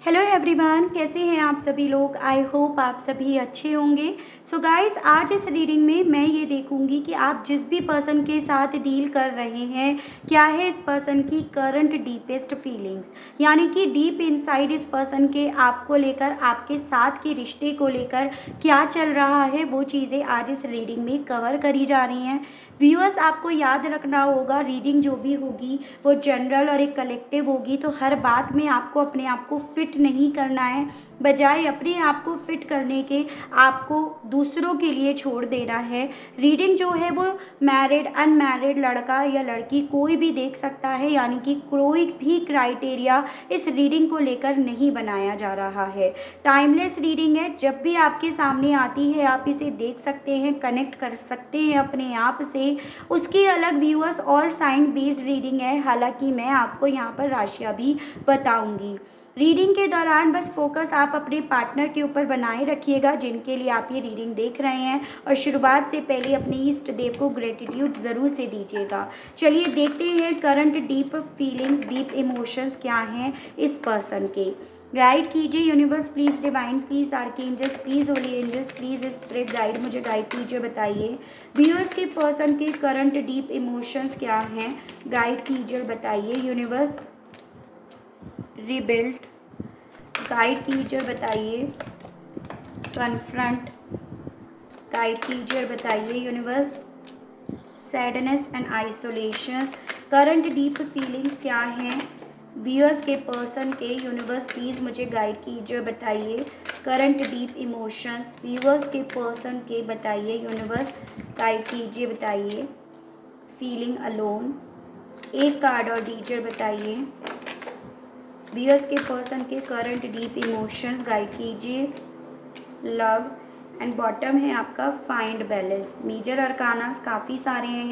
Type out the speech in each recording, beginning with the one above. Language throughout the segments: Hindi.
हेलो एवरीवन, कैसे हैं आप सभी लोग। आई होप आप सभी अच्छे होंगे। सो गाइस, आज इस रीडिंग में मैं ये देखूंगी कि आप जिस भी पर्सन के साथ डील कर रहे हैं, क्या है इस पर्सन की करंट डीपेस्ट फीलिंग्स, यानी कि डीप इनसाइड इस पर्सन के आपको लेकर, आपके साथ के रिश्ते को लेकर क्या चल रहा है, वो चीज़ें आज इस रीडिंग में कवर करी जा रही हैं। व्यूअर्स, आपको याद रखना होगा, रीडिंग जो भी होगी वो जनरल और एक कलेक्टिव होगी, तो हर बात में आपको अपने आप को फिट नहीं करना है। बजाय अपने आप को फिट करने के आपको दूसरों के लिए छोड़ देना है। रीडिंग जो है वो मैरिड अनमैरिड लड़का या लड़की कोई भी देख सकता है, यानी कि कोई भी क्राइटेरिया इस रीडिंग को लेकर नहीं बनाया जा रहा है। टाइमलेस रीडिंग है, जब भी आपके सामने आती है आप इसे देख सकते हैं, कनेक्ट कर सकते हैं अपने आप से। उसकी अलग व्यूअर्स और साइन बेस्ड रीडिंग है, हालांकि मैं आपको यहाँ पर राशियाँ भी बताऊंगी। रीडिंग के दौरान बस फोकस आप अपने पार्टनर के ऊपर बनाए रखिएगा जिनके लिए आप ये रीडिंग देख रहे हैं, और शुरुआत से पहले अपने इष्ट देव को ग्रेटिट्यूड ज़रूर से दीजिएगा। चलिए देखते हैं current deep feelings, deep emotions क्या हैं इस पर्सन के। गाइड कीजिए universe please, divine please, archangels please, holy angels please, spirit guide मुझे गाइड कीजिए, बताइए व्यूअर्स के पर्सन के करंट डीप इमोशंस क्या हैं। गाइड कीजिए और बताइए यूनिवर्स। रिबिल्ड गाइड कीजिए और बताइए। कन्फ्रंट गाइड कीजिए और बताइए universe. Sadness and isolation current deep feelings क्या हैं व्यूअर्स के पर्सन के। यूनिवर्स प्लीज़ मुझे गाइड कीजिए और बताइए करंट डीप इमोशंस व्यूअर्स के पर्सन के, बताइए यूनिवर्स गाइड कीजिए, बताइए। फीलिंग अलोन एक कार्ड और दीजिए, बताइए व्यूअर्स के पर्सन के करंट डीप इमोशंस, गाइड कीजिए। लव एंड बॉटम है आपका फाइंड बैलेंस। मेजर अरकानास काफ़ी सारे हैं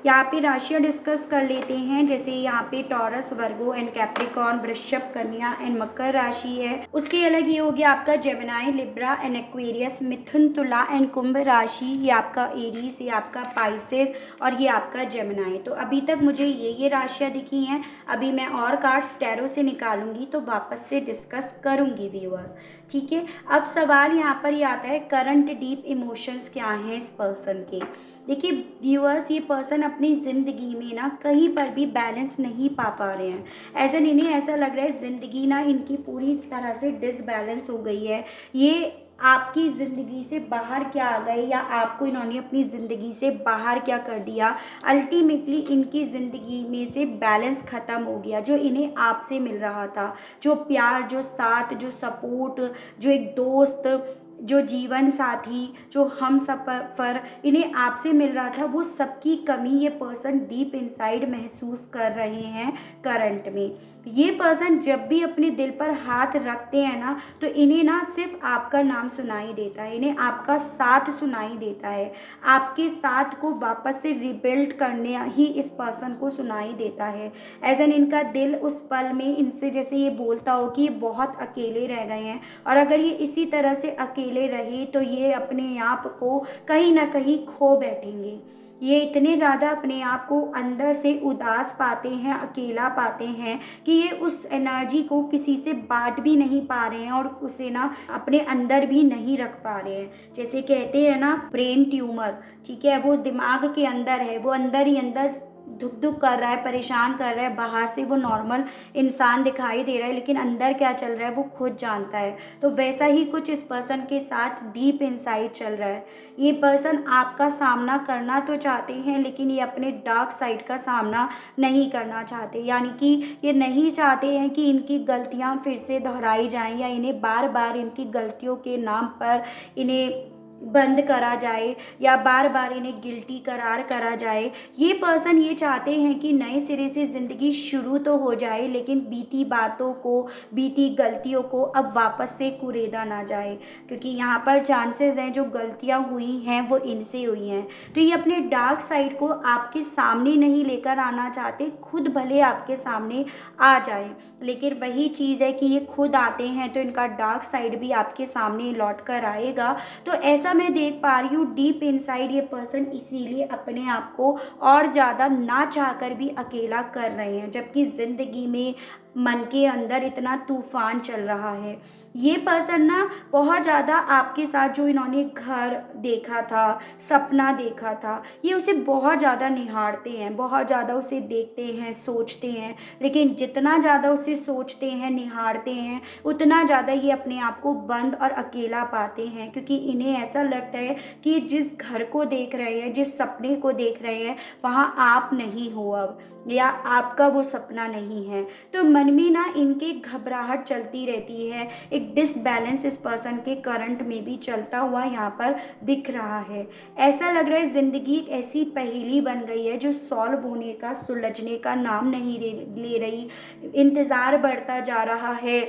यहाँ पे राशियाँ डिस्कस कर लेते हैं, जैसे यहाँ पे टॉरस, वर्गो एंड कैप्रिकॉर्न, वृषभ, कन्या एंड मकर राशि है। उसके अलग ये हो गया आपका जेमिनाई, लिब्रा एंड एक्वेरियस, मिथुन, तुला एंड कुंभ राशि, ये आपका एरीज, ये आपका पाइसेस और ये आपका जेमिनाई। तो अभी तक मुझे ये राशियाँ दिखी हैं। अभी मैं और कार्ड्स टैरो से निकालूंगी तो वापस से डिस्कस करूंगी व्यूअर्स, ठीक है। अब सवाल यहाँ पर ये आता है करंट डीप इमोशंस क्या हैं इस पर्सन के। देखिए व्यूअर्स, ये पर्सन अपनी ज़िंदगी में ना कहीं पर भी बैलेंस नहीं पा रहे हैं। एज एन इन्हें ऐसा लग रहा है ज़िंदगी ना इनकी पूरी तरह से डिसबैलेंस हो गई है। ये आपकी ज़िंदगी से बाहर क्या आ गए या आपको इन्होंने अपनी ज़िंदगी से बाहर क्या कर दिया। अल्टीमेटली इनकी ज़िंदगी में से बैलेंस ख़त्म हो गया। जो इन्हें आपसे मिल रहा था, जो प्यार, जो साथ, जो सपोर्ट, जो एक दोस्त, जो जीवन साथी, जो हम सफ़र इन्हें आपसे मिल रहा था, वो सबकी कमी ये पर्सन डीप इनसाइड महसूस कर रहे हैं करंट में। ये पर्सन जब भी अपने दिल पर हाथ रखते हैं ना, तो इन्हें ना सिर्फ आपका नाम सुनाई देता है, इन्हें आपका साथ सुनाई देता है। आपके साथ को वापस से रिबिल्ड करने ही इस पर्सन को सुनाई देता है। एज एन इनका दिल उस पल में इनसे जैसे ये बोलता हो कि ये बहुत अकेले रह गए हैं, और अगर ये इसी तरह से अकेले रहे तो ये अपने आप को कहीं ना कहीं खो बैठेंगे। ये इतने ज़्यादा अपने आप को अंदर से उदास पाते हैं, अकेला पाते हैं कि ये उस एनर्जी को किसी से बांट भी नहीं पा रहे हैं और उसे ना अपने अंदर भी नहीं रख पा रहे हैं। जैसे कहते हैं ना ब्रेन ट्यूमर, ठीक है, वो दिमाग के अंदर है, वो अंदर ही अंदर धुक धुक कर रहा है, परेशान कर रहा है। बाहर से वो नॉर्मल इंसान दिखाई दे रहा है, लेकिन अंदर क्या चल रहा है वो खुद जानता है। तो वैसा ही कुछ इस पर्सन के साथ डीप इनसाइड चल रहा है। ये पर्सन आपका सामना करना तो चाहते हैं, लेकिन ये अपने डार्क साइड का सामना नहीं करना चाहते, यानी कि ये नहीं चाहते हैं कि इनकी गलतियां फिर से दोहराई जाएं या इन्हें बार बार इनकी गलतियों के नाम पर इन्हें बंद करा जाए या बार बार इन्हें गिल्टी करार करा जाए। ये पर्सन ये चाहते हैं कि नए सिरे से ज़िंदगी शुरू तो हो जाए, लेकिन बीती बातों को, बीती गलतियों को अब वापस से कुरेदा ना जाए, क्योंकि यहाँ पर चांसेस हैं जो गलतियाँ हुई हैं वो इनसे हुई हैं। तो ये अपने डार्क साइड को आपके सामने नहीं लेकर आना चाहते, खुद भले आपके सामने आ जाए, लेकिन वही चीज़ है कि ये खुद आते हैं तो इनका डार्क साइड भी आपके सामने लौट कर आएगा। तो ऐसा ऐसा मैं देख पा रही हूँ डीप इनसाइड ये पर्सन इसीलिए अपने आप को और ज़्यादा ना चाहकर भी अकेला कर रहे हैं, जबकि ज़िंदगी में मन के अंदर इतना तूफान चल रहा है। ये पर्सन ना बहुत ज़्यादा आपके साथ जो इन्होंने घर देखा था, सपना देखा था, ये उसे बहुत ज़्यादा निहारते हैं, बहुत ज़्यादा उसे देखते हैं, सोचते हैं। लेकिन जितना ज़्यादा उसे सोचते हैं, निहारते हैं, उतना ज़्यादा ये अपने आप को बंद और अकेला पाते हैं, क्योंकि इन्हें ऐसा लगता है कि जिस घर को देख रहे हैं, जिस सपने को देख रहे हैं, वहाँ आप नहीं हो अब, या आपका वो सपना नहीं है। तो मन में ना इनके घबराहट चलती रहती है, एक डिसबैलेंस इस पर्सन के करंट में भी चलता हुआ यहाँ पर दिख रहा है। ऐसा लग रहा है ज़िंदगी एक ऐसी पहेली बन गई है जो सॉल्व होने का, सुलझने का नाम नहीं ले रही। इंतज़ार बढ़ता जा रहा है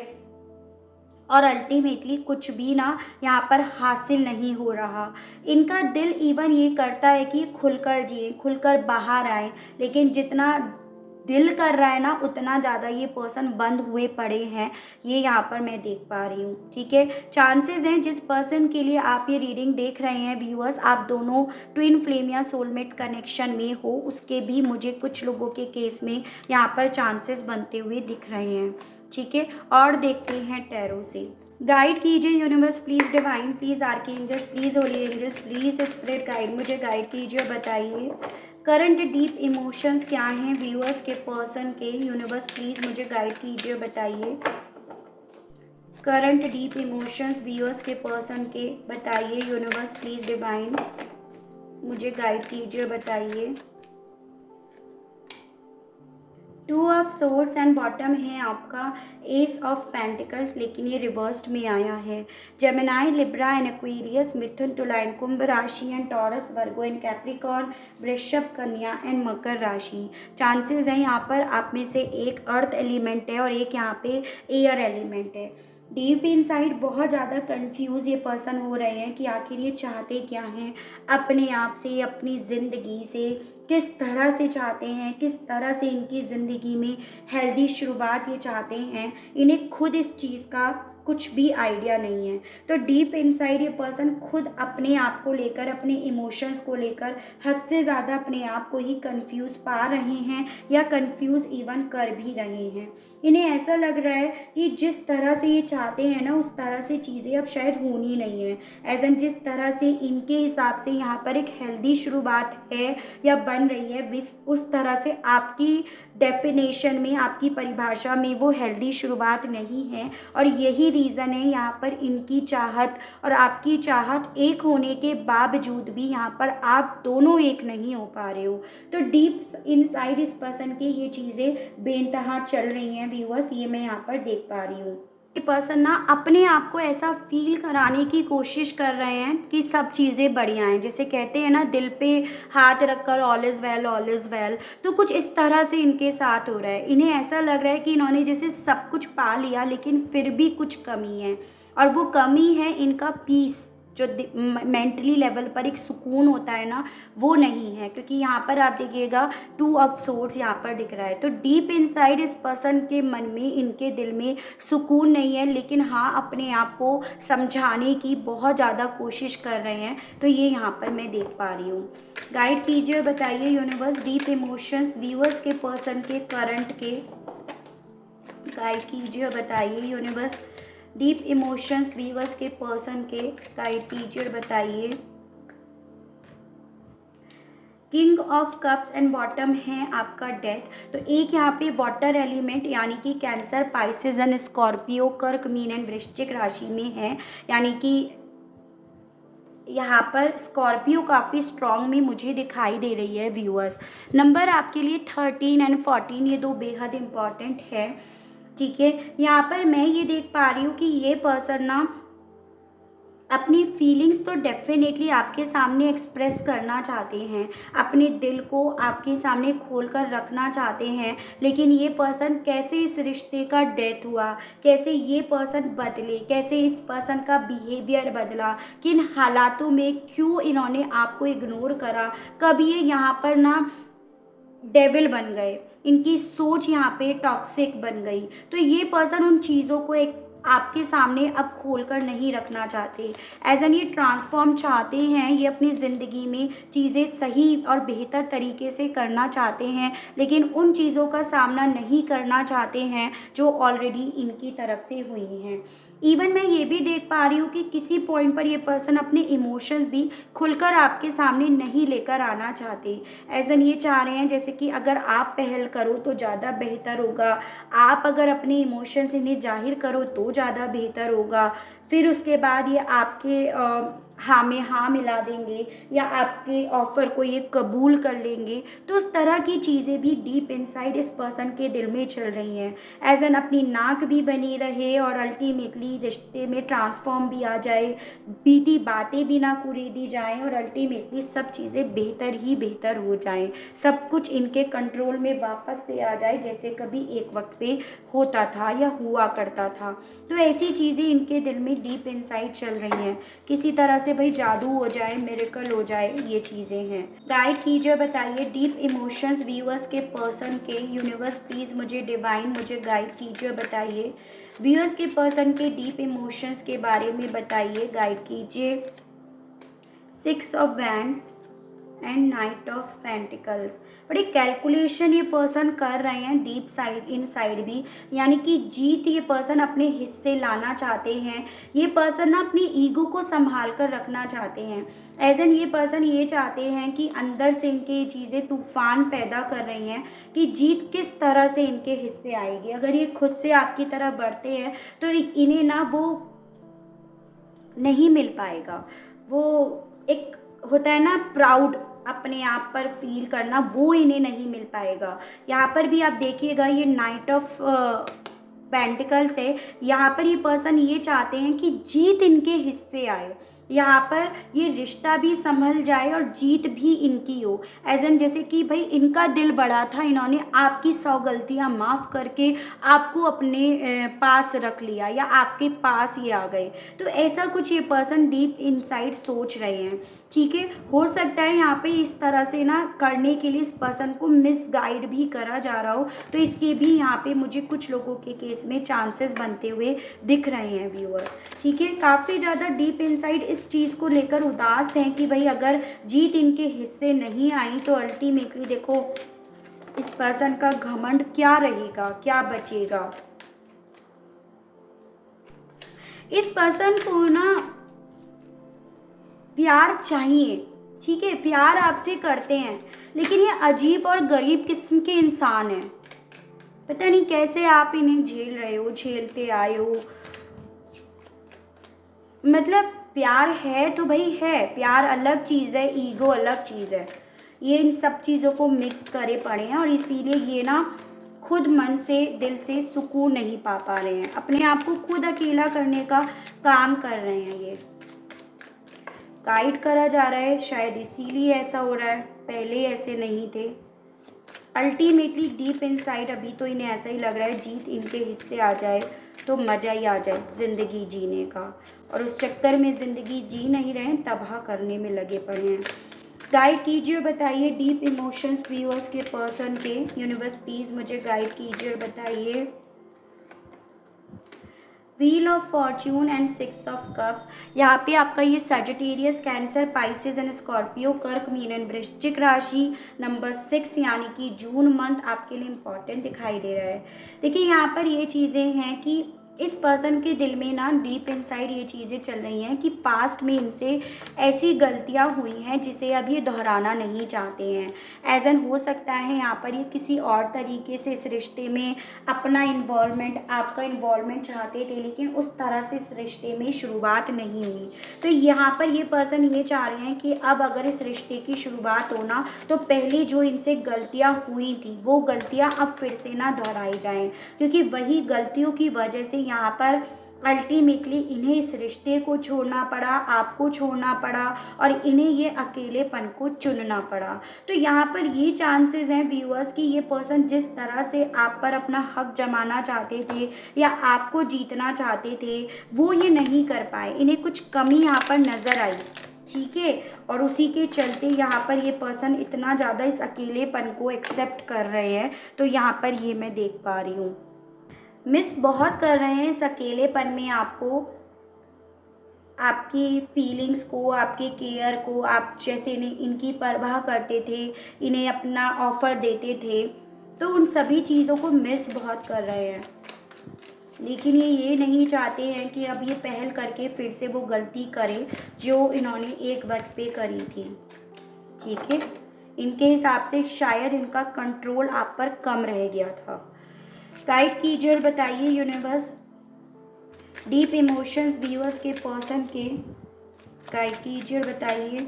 और अल्टीमेटली कुछ भी ना यहाँ पर हासिल नहीं हो रहा। इनका दिल इवन ये करता है कि खुलकर जिए, खुलकर बाहर आए, लेकिन जितना दिल कर रहा है ना उतना ज़्यादा ये पर्सन बंद हुए पड़े हैं, ये यहाँ पर मैं देख पा रही हूँ। ठीक है, चांसेस हैं जिस पर्सन के लिए आप ये रीडिंग देख रहे हैं व्यूअर्स, आप दोनों ट्विन फ्लेम या सोलमेट कनेक्शन में हो, उसके भी मुझे कुछ लोगों के केस में यहाँ पर चांसेस बनते हुए दिख रहे हैं। ठीक है, और देखते हैं टैरो से। गाइड कीजिए universe, please divine, please archangels, please holy angels, please spirit guide, मुझे गाइड कीजिए और बताइए करंट डीप इमोशंस क्या हैं व्यूअर्स के पर्सन के। यूनिवर्स प्लीज़ मुझे गाइड कीजिए और बताइए करंट डीप इमोशंस व्यूअर्स के पर्सन के, बताइए यूनिवर्स प्लीज़ डिवाइन, मुझे गाइड कीजिए और बताइए। Two of swords and bottom है आपका एस ऑफ पेंटिकल्स, लेकिन ये रिवर्स्ड में आया है। जेमिनाई, लिब्रा एंड एक्वेरियस, मिथुन, तुला एंड कुंभ राशि and taurus, Virgo and Capricorn, वृषभ, कन्या एंड मकर राशि। चांसेस हैं यहाँ पर आप में से एक अर्थ एलिमेंट है और एक यहाँ पे एयर एलिमेंट है। डीप इनसाइड बहुत ज़्यादा कंफ्यूज ये पर्सन हो रहे हैं कि आखिर ये चाहते क्या हैं अपने आप से, अपनी ज़िंदगी से, किस तरह से चाहते हैं, किस तरह से इनकी ज़िंदगी में हेल्दी शुरुआत ये चाहते हैं। इन्हें खुद इस चीज़ का कुछ भी आइडिया नहीं है। तो डीप इनसाइड ये पर्सन खुद अपने आप को लेकर, अपने इमोशंस को लेकर हद से ज़्यादा अपने आप को ही कंफ्यूज पा रहे हैं या कंफ्यूज इवन कर भी रहे हैं। इन्हें ऐसा लग रहा है कि जिस तरह से ये चाहते हैं ना उस तरह से चीज़ें अब शायद होनी नहीं है। एज एन जिस तरह से इनके हिसाब से यहाँ पर एक हेल्दी शुरुआत है या बन रही है, उस तरह से आपकी डेफिनेशन में, आपकी परिभाषा में वो हेल्दी शुरुआत नहीं है। और यही रीज़न है यहाँ पर इनकी चाहत और आपकी चाहत एक होने के बावजूद भी यहाँ पर आप दोनों एक नहीं हो पा रहे हो। तो डीप इनसाइड इस पर्सन की ये चीज़ें बेइंतहा चल रही हैं व्यूअर्स, ये मैं यहाँ पर देख पा रही हूँ। ये पर्सन ना अपने आप को ऐसा फील कराने की कोशिश कर रहे हैं कि सब चीज़ें बढ़िया हैं, जैसे कहते हैं ना दिल पे हाथ रखकर all is well, all is well. तो कुछ इस तरह से इनके साथ हो रहा है। इन्हें ऐसा लग रहा है कि इन्होंने जैसे सब कुछ पा लिया लेकिन फिर भी कुछ कमी है, और वो कमी है इनका पीस, जो मेंटली लेवल पर एक सुकून होता है ना, वो नहीं है। क्योंकि यहाँ पर आप देखिएगा टू ऑफ सोर्ड्स यहाँ पर दिख रहा है। तो डीप इनसाइड इस पर्सन के मन में, इनके दिल में सुकून नहीं है, लेकिन हाँ अपने आप को समझाने की बहुत ज़्यादा कोशिश कर रहे हैं। तो ये यहाँ पर मैं देख पा रही हूँ। गाइड कीजिए और बताइए यूनिवर्स डीप इमोशंस व्यूअर्स के पर्सन के करंट के, गाइड कीजिए और बताइए यूनिवर्स डीप इमोशंस व्यूअर्स के पर्सन के, गाइड कीजिए और बताइए। King of cups and bottom है आपका डेथ। तो एक यहाँ पे वाटर एलिमेंट यानी कि कैंसर, पाइसेस एंड स्कॉर्पियो, कर्क, मीन एंड वृश्चिक राशि में है, यानी कि यहाँ पर स्कॉर्पियो काफ़ी स्ट्रॉन्ग में मुझे दिखाई दे रही है व्यूअर्स। नंबर आपके लिए 13 एंड 14, ये दो बेहद इम्पॉर्टेंट है। ठीक है, यहाँ पर मैं ये देख पा रही हूँ कि ये पर्सन ना अपनी फीलिंग्स तो डेफिनेटली आपके सामने एक्सप्रेस करना चाहते हैं, अपने दिल को आपके सामने खोल कर रखना चाहते हैं, लेकिन ये पर्सन कैसे इस रिश्ते का डेथ हुआ, कैसे ये पर्सन बदले, कैसे इस पर्सन का बिहेवियर बदला, किन हालातों में क्यों इन्होंने आपको इग्नोर करा, कब ये यहाँ पर ना डेविल बन गए, इनकी सोच यहाँ पे टॉक्सिक बन गई। तो ये पर्सन उन चीज़ों को आपके सामने अब खोल कर नहीं रखना चाहते। एज एन ये ट्रांसफॉर्म चाहते हैं, ये अपनी ज़िंदगी में चीज़ें सही और बेहतर तरीके से करना चाहते हैं, लेकिन उन चीज़ों का सामना नहीं करना चाहते हैं जो ऑलरेडी इनकी तरफ से हुई हैं। इवन मैं ये भी देख पा रही हूँ कि किसी पॉइंट पर ये पर्सन अपने इमोशंस भी खुलकर आपके सामने नहीं लेकर आना चाहते। एज एन ये चाह रहे हैं जैसे कि अगर आप पहल करो तो ज़्यादा बेहतर होगा, आप अगर अपने इमोशंस इन्हें जाहिर करो तो ज़्यादा बेहतर होगा। फिर उसके बाद ये आपके हाँ में हाँ मिला देंगे या आपके ऑफ़र को ये कबूल कर लेंगे। तो उस तरह की चीज़ें भी डीप इनसाइड इस पर्सन के दिल में चल रही हैं। एज एन अपनी नाक भी बनी रहे और अल्टीमेटली रिश्ते में ट्रांसफॉर्म भी आ जाए, बीती बातें भी ना कुरेदी जाएं और अल्टीमेटली सब चीज़ें बेहतर ही बेहतर हो जाएं, सब कुछ इनके कंट्रोल में वापस से आ जाए जैसे कभी एक वक्त पे होता था या हुआ करता था। तो ऐसी चीज़ें इनके दिल में डीप इनसाइड चल रही हैं, किसी तरह से भाई जादू हो जाए, मिरेकल हो जाए, ये चीज़ें हैं। गाइड कीजिए, बताइए डीप इमोशंस व्यूअर्स के पर्सन के। यूनिवर्स प्लीज़ मुझे डिवाइन मुझे गाइड कीजिए, बताइए व्यूअर्स के पर्सन के डीप इमोशंस के बारे में बताइए, गाइड कीजिए। 6 of wands and night of pentacles. बड़ी कैलकुलेशन ये पर्सन कर रहे हैं डीप साइड इन साइड भी, यानी कि जीत ये पर्सन अपने हिस्से लाना चाहते हैं। ये पर्सन ना अपनी ईगो को संभाल कर रखना चाहते हैं। एज एन ये पर्सन ये चाहते हैं कि अंदर से इनके ये चीज़ें तूफान पैदा कर रही हैं कि जीत किस तरह से इनके हिस्से आएगी। अगर ये खुद से आपकी तरफ बढ़ते हैं तो इन्हें ना वो नहीं मिल पाएगा। वो एक होता है ना प्राउड अपने आप पर फील करना, वो इन्हें नहीं मिल पाएगा। यहाँ पर भी आप देखिएगा ये नाइट ऑफ पेंटिकल्स है। यहाँ पर ये पर्सन ये चाहते हैं कि जीत इनके हिस्से आए, यहाँ पर ये रिश्ता भी संभल जाए और जीत भी इनकी हो। एज एन जैसे कि भाई इनका दिल बड़ा था, इन्होंने आपकी 100 गलतियाँ माफ़ करके आपको अपने पास रख लिया या आपके पास ही आ गए। तो ऐसा कुछ ये पर्सन डीप इनसाइड सोच रहे हैं, ठीक है। हो सकता है यहाँ पे इस तरह से ना करने के लिए इस पर्सन को मिसगाइड भी करा जा रहा हो, तो इसके भी यहाँ पे मुझे कुछ लोगों के केस में चांसेस बनते हुए दिख रहे हैं व्यूअर, ठीक है। काफ़ी ज़्यादा डीप इनसाइड इस चीज़ को लेकर उदास हैं कि भाई अगर जीत इनके हिस्से नहीं आई तो अल्टीमेटली देखो इस पर्सन का घमंड क्या रहेगा, क्या बचेगा। इस पर्सन को ना प्यार चाहिए, ठीक है, प्यार आपसे करते हैं, लेकिन ये अजीब और गरीब किस्म के इंसान हैं। पता नहीं कैसे आप इन्हें झेल रहे हो, झेलते आए हो। मतलब प्यार है तो भाई है, प्यार अलग चीज़ है, ईगो अलग चीज़ है। ये इन सब चीज़ों को मिक्स करे पड़े हैं और इसीलिए ये ना खुद मन से दिल से सुकून नहीं पा रहे हैं, अपने आप को खुद अकेला करने का काम कर रहे हैं। ये गाइड करा जा रहा है, शायद इसीलिए ऐसा हो रहा है, पहले ऐसे नहीं थे। अल्टीमेटली डीप इनसाइड अभी तो इन्हें ऐसा ही लग रहा है जीत इनके हिस्से आ जाए तो मज़ा ही आ जाए ज़िंदगी जीने का, और उस चक्कर में ज़िंदगी जी नहीं रहे हैं, तबाह करने में लगे पड़े हैं। गाइड कीजिए, बताइए डीप इमोशंस व्यूअर्स के पर्सन के। यूनिवर्स प्लीज़ मुझे गाइड कीजिए और बताइए wheel of Fortune and 6 of cups. यहाँ पे आपका ये Sagittarius, cancer, Pisces and Scorpio, कर्क, मीन एंड वृश्चिक राशि नंबर 6 यानी कि जून मंथ आपके लिए इम्पॉर्टेंट दिखाई दे रहा है। देखिए यहाँ पर ये चीज़ें हैं कि इस पर्सन के दिल में ना डीप इनसाइड ये चीज़ें चल रही हैं कि पास्ट में इनसे ऐसी गलतियां हुई हैं जिसे अब ये दोहराना नहीं चाहते हैं। एज एन हो सकता है यहाँ पर ये किसी और तरीके से इस रिश्ते में अपना इन्वॉल्वमेंट, आपका इन्वॉल्वमेंट चाहते थे, लेकिन उस तरह से इस रिश्ते में शुरुआत नहीं हुई। तो यहाँ पर ये पर्सन ये चाह रहे हैं कि अब अगर इस रिश्ते की शुरुआत हो ना तो पहले जो इनसे गलतियाँ हुई थी वो गलतियाँ अब फिर से ना दोहराई जाएँ, क्योंकि वही गलतियों की वजह से यहाँ पर अल्टीमेटली इन्हें इस रिश्ते को छोड़ना पड़ा, आपको छोड़ना पड़ा और इन्हें ये अकेलेपन को चुनना पड़ा। तो यहाँ पर ये चांसेस हैं व्यूअर्स कि ये पर्सन जिस तरह से आप पर अपना हक जमाना चाहते थे या आपको जीतना चाहते थे वो ये नहीं कर पाए, इन्हें कुछ कमी यहाँ पर नज़र आई, ठीक है। और उसी के चलते यहाँ पर ये पर्सन इतना ज़्यादा इस अकेलेपन को एक्सेप्ट कर रहे हैं, तो यहाँ पर ये मैं देख पा रही हूँ। मिस बहुत कर रहे हैं इस अकेलेपन में आपको, आपकी फीलिंग्स को, आपके केयर को। आप जैसे इनकी परवाह करते थे, इन्हें अपना ऑफ़र देते थे, तो उन सभी चीज़ों को मिस बहुत कर रहे हैं। लेकिन ये नहीं चाहते हैं कि अब ये पहल करके फिर से वो गलती करें जो इन्होंने एक वक्त पे करी थी। ठीक है, इनके हिसाब से शायद इनका कंट्रोल आप पर कम रह गया था। गाइड कीजिए, बताइए यूनिवर्स, डीप इमोशंस व्यूअर्स के पर्सन के गाइड कीजिए, बताइए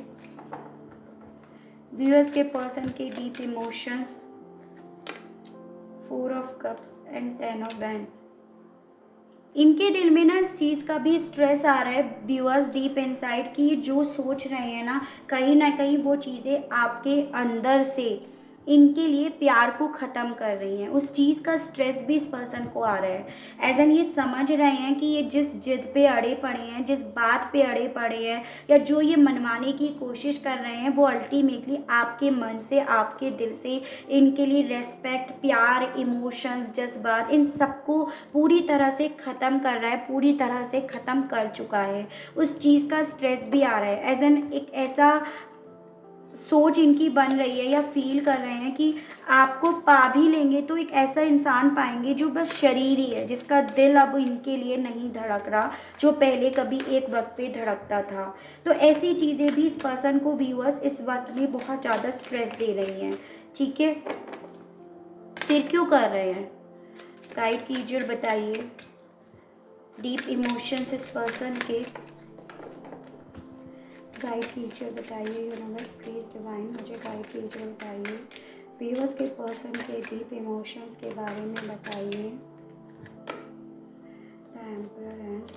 व्यूअर्स के पर्सन के deep emotions, 4 of cups and 10 of bands. इनके दिल में ना इस चीज़ का भी स्ट्रेस आ रहा है व्यूअर्स डीप इनसाइड, कि ये जो सोच रहे हैं ना कहीं वो चीज़ें आपके अंदर से इनके लिए प्यार को ख़त्म कर रही हैं। उस चीज़ का स्ट्रेस भी इस पर्सन को आ रहा है। एज एन ये समझ रहे हैं कि ये जिस जिद पे अड़े पड़े हैं, जिस बात पे अड़े पड़े हैं, या जो ये मनवाने की कोशिश कर रहे हैं, वो अल्टीमेटली आपके मन से, आपके दिल से इनके लिए रेस्पेक्ट, प्यार, इमोशंस, जज्बात, इन सबको पूरी तरह से ख़त्म कर रहा है, पूरी तरह से ख़त्म कर चुका है। उस चीज़ का स्ट्रेस भी आ रहा है। एज एन एक ऐसा सोच इनकी बन रही है या फील कर रहे हैं कि आपको पा भी लेंगे तो एक ऐसा इंसान पाएंगे जो बस शरीर ही है, जिसका दिल अब इनके लिए नहीं धड़क रहा, जो पहले कभी एक वक्त पे धड़कता था। तो ऐसी चीज़ें भी इस पर्सन को व्यूअर्स इस वक्त में बहुत ज़्यादा स्ट्रेस दे रही हैं। ठीक है, फिर क्यों कर रहे हैं? गाइड कीजिए, बताइए डीप इमोशंस इस पर्सन के गाइड कीजिए, बताइए यूनिवर्स प्लीज डिवाइन, मुझे गाइड कीजिए, बताइए व्यूअर्स के पर्सन के डीप इमोशंस के बारे में बताइए। The emperor and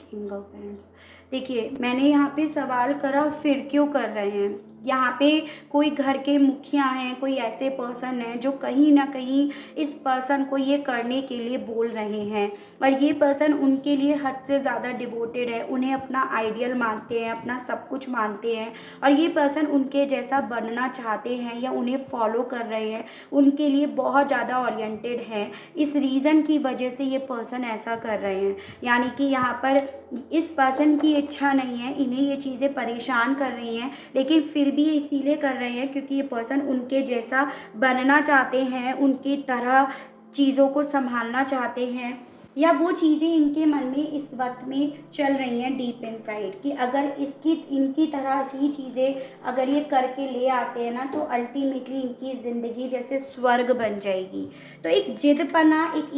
king of paints. देखिए, मैंने यहाँ पे सवाल करा फिर क्यों कर रहे हैं। यहाँ पे कोई घर के मुखिया हैं, कोई ऐसे पर्सन हैं जो कहीं ना कहीं इस पर्सन को ये करने के लिए बोल रहे हैं, और ये पर्सन उनके लिए हद से ज़्यादा डिवोटेड है, उन्हें अपना आइडियल मानते हैं, अपना सब कुछ मानते हैं, और ये पर्सन उनके जैसा बनना चाहते हैं या उन्हें फॉलो कर रहे हैं, उनके लिए बहुत ज़्यादा ओरिएंटेड हैं। इस रीज़न की वजह से ये पर्सन ऐसा कर रहे हैं। यानी कि यहाँ पर इस पर्सन की इच्छा नहीं है, इन्हें ये चीज़ें परेशान कर रही हैं, लेकिन फिर भी इसीलिए कर रहे हैं क्योंकि ये पर्सन उनके जैसा बनना चाहते हैं, उनकी तरह चीज़ों को संभालना चाहते हैं, या वो चीज़ें इनके मन में इस वक्त में चल रही हैं डीप इनसाइड, कि अगर इनकी तरह ही चीज़ें अगर ये करके ले आते हैं ना, तो अल्टीमेटली इनकी ज़िंदगी जैसे स्वर्ग बन जाएगी। तो एक जिदपना, एक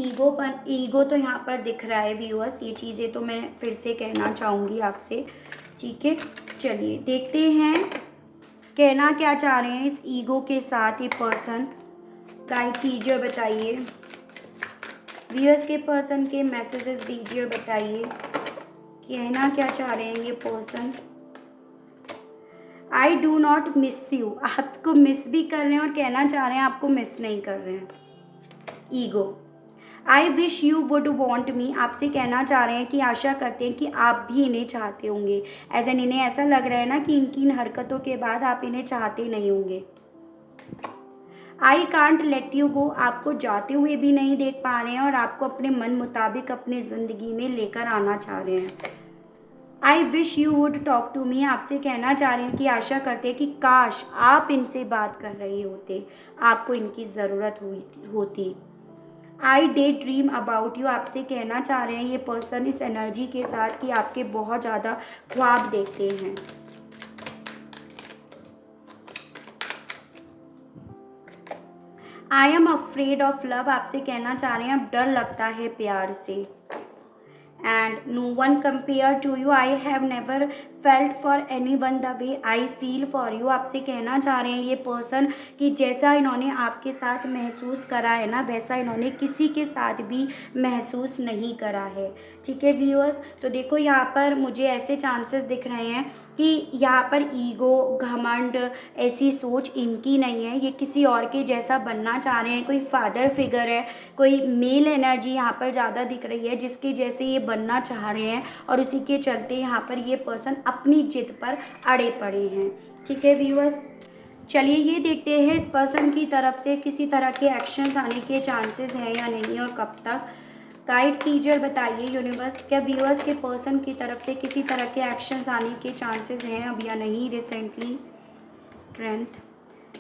ईगो तो यहाँ पर दिख रहा है व्यूअर्स। ये चीज़ें तो मैं फिर से कहना चाहूँगी आपसे। ठीक है, चलिए देखते हैं कहना क्या चाह रहे हैं इस ईगो के साथ ये पर्सन। गाइड कीजिए, बताइए व्यूअर्स के पर्सन के मैसेजेस दीजिए, बताइए कहना क्या चाह रहे हैं ये person. I do not miss you, आपको मिस भी कर रहे हैं और कहना चाह रहे हैं आपको मिस नहीं कर रहे हैं। Ego, I wish you would want me, आपसे कहना चाह रहे हैं कि आशा करते हैं कि आप भी इन्हें चाहते होंगे। एज एन इन्हें ऐसा लग रहा है ना कि इनकी इन हरकतों के बाद आप इन्हें चाहते नहीं होंगे। I can't let you go, आपको जाते हुए भी नहीं देख पा रहे हैं और आपको अपने मन मुताबिक अपने ज़िंदगी में लेकर आना चाह रहे हैं। I wish you would talk to me, आपसे कहना चाह रहे हैं कि आशा करते हैं कि काश आप इनसे बात कर रहे होते, आपको इनकी ज़रूरत होती। आई डे ड्रीम अबाउट यू, आपसे कहना चाह रहे हैं ये पर्सन इस एनर्जी के साथ कि आपके बहुत ज़्यादा ख्वाब देखते हैं। I am afraid of love, आपसे कहना चाह रहे हैं अब डर लगता है प्यार से। And no one compare to you, I have never felt for anyone the way I feel for you, आपसे कहना चाह रहे हैं ये पर्सन कि जैसा इन्होंने आपके साथ महसूस करा है ना, वैसा इन्होंने किसी के साथ भी महसूस नहीं करा है। ठीक है व्यूअर्स, तो देखो यहाँ पर मुझे ऐसे चांसेस दिख रहे हैं कि यहाँ पर ईगो, घमंड, ऐसी सोच इनकी नहीं है, ये किसी और के जैसा बनना चाह रहे हैं। कोई फादर फिगर है, कोई मेल एनर्जी यहाँ पर ज़्यादा दिख रही है जिसके जैसे ये बनना चाह रहे हैं, और उसी के चलते यहाँ पर ये पर्सन अपनी जिद पर अड़े पड़े हैं। ठीक है व्यूअर्स, चलिए ये देखते हैं इस पर्सन की तरफ से किसी तरह के एक्शंस आने के चांसेस हैं या नहीं, और कब तक। गाइड कीजिए और बताइए यूनिवर्स, क्या व्यूअर्स के पर्सन की तरफ से किसी तरह के एक्शंस आने के चांसेस हैं अब या नहीं रिसेंटली। स्ट्रेंथ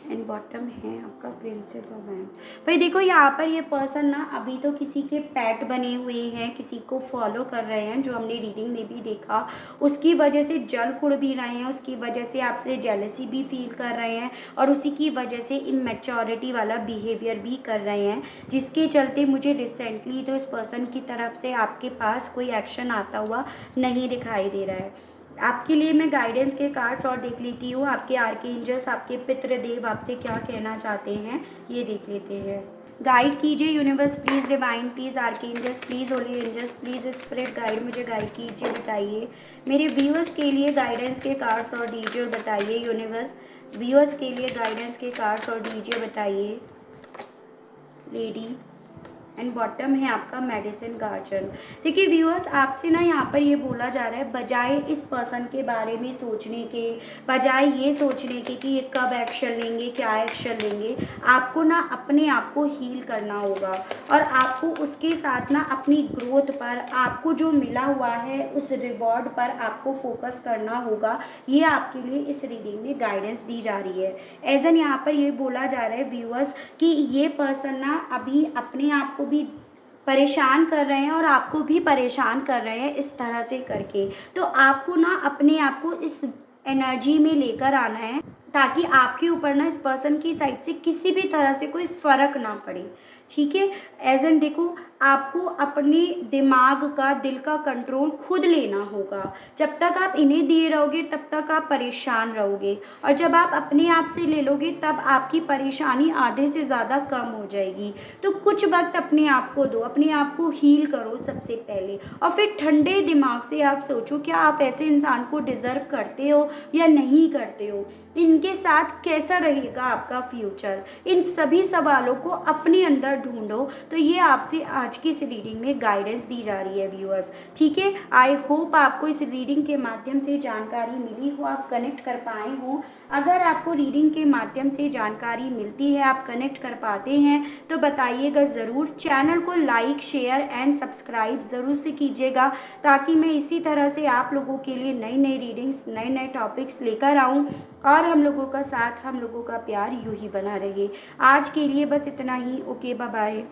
एंड बॉटम है आपका प्रिंसेस ऑफ वैंड। भाई देखो यहाँ पर ये पर्सन ना अभी तो किसी के पेट बने हुए हैं, किसी को फॉलो कर रहे हैं, जो हमने रीडिंग में भी देखा, उसकी वजह से जल कुड़ भी रहे हैं, उसकी वजह से आपसे जेलसी भी फील कर रहे हैं, और उसी की वजह से इमेच्योरिटी वाला बिहेवियर भी कर रहे हैं, जिसके चलते मुझे रिसेंटली तो इस पर्सन की तरफ से आपके पास कोई एक्शन आता हुआ नहीं दिखाई दे रहा है। आपके लिए मैं गाइडेंस के कार्ड्स और देख लेती हूँ, आपके आर्कएंजल्स, आपके पितृदेव आपसे क्या कहना चाहते हैं ये देख लेते हैं। गाइड कीजिए universe please, divine please, archangels please, holy angels please, spirit guide मुझे गाइड कीजिए, बताइए मेरे व्यूअर्स के लिए गाइडेंस के कार्ड्स और दीजिए और बताइए यूनिवर्स, व्यूअर्स के लिए गाइडेंस के कार्ड्स और दीजिए, बताइए। लेडी एंड बॉटम है आपका मेडिसिन गार्जन। देखिए व्यूअर्स, आपसे ना यहाँ पर ये बोला जा रहा है, बजाय इस पर्सन के बारे में सोचने के, बजाय ये सोचने के कि ये कब एक्शन लेंगे, क्या एक्शन लेंगे, आपको ना अपने आप को हील करना होगा, और आपको उसके साथ ना अपनी ग्रोथ पर, आपको जो मिला हुआ है उस रिवॉर्ड पर आपको फोकस करना होगा। ये आपके लिए इस रीडिंग में गाइडेंस दी जा रही है। एज एन यहाँ पर ये बोला जा रहा है व्यूअर्स कि ये पर्सन ना अभी अपने आप को भी परेशान कर रहे हैं और आपको भी परेशान कर रहे हैं इस तरह से करके। तो आपको ना अपने आप को इस एनर्जी में लेकर आना है, ताकि आपके ऊपर ना इस पर्सन की साइड से किसी भी तरह से कोई फ़र्क ना पड़े, ठीक है। एज एन देखो, आपको अपने दिमाग का, दिल का कंट्रोल खुद लेना होगा। जब तक आप इन्हें दिए रहोगे तब तक आप परेशान रहोगे, और जब आप अपने आप से ले लोगे तब आपकी परेशानी आधे से ज़्यादा कम हो जाएगी। तो कुछ वक्त अपने आप को दो, अपने आप को हील करो सबसे पहले, और फिर ठंडे दिमाग से आप सोचो क्या आप ऐसे इंसान को डिज़र्व करते हो या नहीं करते हो, इनके साथ कैसा रहेगा आपका फ्यूचर। इन सभी सवालों को अपने अंदर ढूंढो। तो ये आपसे आज की इस रीडिंग में गाइडेंस दी जा रही है व्यूअर्स, ठीक है। आई होप आपको इस रीडिंग के माध्यम से जानकारी मिली हो, आप कनेक्ट कर पाए हो। अगर आपको रीडिंग के माध्यम से जानकारी मिलती है, आप कनेक्ट कर पाते हैं, तो बताइएगा ज़रूर। चैनल को लाइक, शेयर एंड सब्सक्राइब ज़रूर से कीजिएगा, ताकि मैं इसी तरह से आप लोगों के लिए नई नई रीडिंग्स, नए नए टॉपिक्स लेकर आऊँ, और हम लोगों का साथ, हम लोगों का प्यार यूं ही बना रहे। आज के लिए बस इतना ही। Okay, bye bye.